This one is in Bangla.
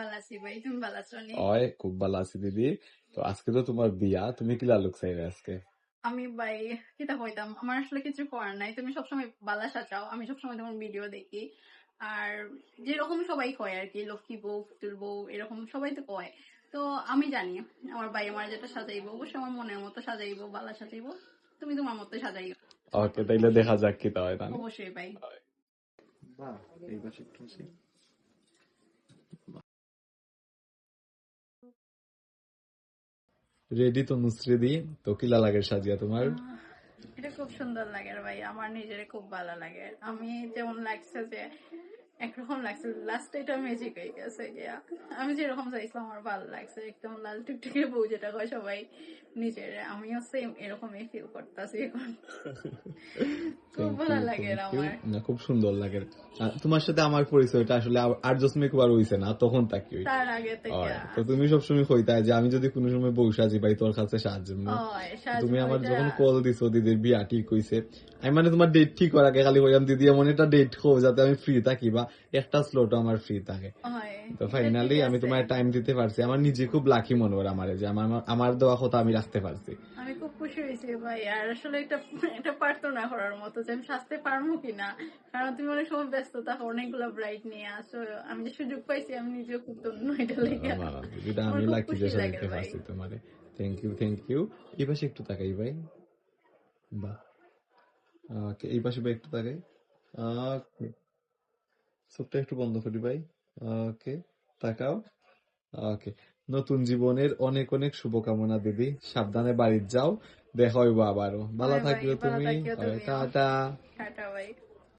ভালো আছি ভাই, তুমি ভালো আছো নি? ওই খুব ভালো আছি দিদি। তো আজকে তো তোমার বিয়া, তুমি কি লালুক চাইবে আজকে? আমি ভাই কিতা কইতাম, আমার আসলে কিছু করার নাই। তুমি সবসময় বালা সাজাও, আমি সবসময় তোমার ভিডিও দেখি। আর যেরকম সবাই কয় আর কি, লক্ষ্মী বউ, পুতুল বউ, এরকম সবাই তো কয়। তো আমি জানি আমার ভাই আমার যেটা সাজাইবো অবশ্যই আমার মনের মতো সাজাইবো, বালা সাজাইবো। তুমি তোমার মতো সাজাইও। ওকে, তাইলে দেখা যাক কি তা হয় তাহলে। অবশ্যই ভাই। বাহ, এই পাশে একটু আসি। রেডি তো নুসরে দি, তো কিলা লাগে সাজিয়া তোমার? এটা খুব সুন্দর লাগে রে ভাই, আমার নিজের খুব ভালো লাগে। আমি যেমন লাগছে যে একরকম লাগছে, লাস্ট এটা ম্যাজিক হয়ে গেছে গিয়া। আমি যেরকম চাইছিলাম আমার ভালো লাগছে, একদম লাল টুকটুকে বউ যেটা কয় সবাই নিজের, আমিও সেম এরকমই ফিল করতেছি এখন। খুব থ্যাংক ভালো ইউ, লাগে থ্যাংক ইউ। আমার। না, খুব সুন্দর লাগে। তোমার সাথে আমার পরিচয়টা আসলে আর্যস মেকওভার হইছে না, তখন তাকি হই। তার আগে থেকে তো তুমি সবসময় কইতাই যে আমি যদি কোনো সময় বউ সাজি পাই তোর কাছে সাহায্য নিবো। তুমি সাজবো আমার এটা। যখন কল দিছো দিদির বিয়া ঠিক হইছে, আমি মানে তোমার ডেট ঠিক করার আগে খালি কইলাম দিদি এমন একটা ডেট খো যাতে আমি ফ্রি থাকি বা একটা স্লট আমার ফ্রি থাকে। হয়, তো এটা ঠিক ফাইনালি আমি আছে। তোমার টাইম দিতে পারছি, আমার নিজে খুব লাকি মনে হয় আমারে যে আমার আমার দেওয়া কথা আমি রাখতে পারছি। আমি খুব খুশি হয়েছি ভাই। আর আসলে এটা প্রার্থনা করার মতো যে আমি সাজতে পারবো কিনা, কারণ তুমি অনেক সময় ব্যস্ত থাকো, অনেকগুলো ব্রাইট নিয়ে আসো। আমি যে সুযোগ পাইছি আমি নিজেও খুব ধন্য এটা লেগে। না, যেটা আমার আমি খুব লাকি যে খুশি লাগে সাজাইতে ভাই। পারছি তোমারে। Thank you, thank you. এই পাশে একটু তাকাই ভাই। বাহ, ওকে, এই পাশে ভাই একটু তাকাই। ওকে, চোখটা একটু বন্ধ করি ভাই। ওকে, তাকাও। ওকে, নতুন জীবনের অনেক অনেক শুভকামনা দিদি, সাবধানে বাড়ি যাও, দেখা হইবো আবারও, ভালো হয় ভাই, থাকিও ভালো তুমি। থাকিও তুমিও। টাটা। টাটা ভাই।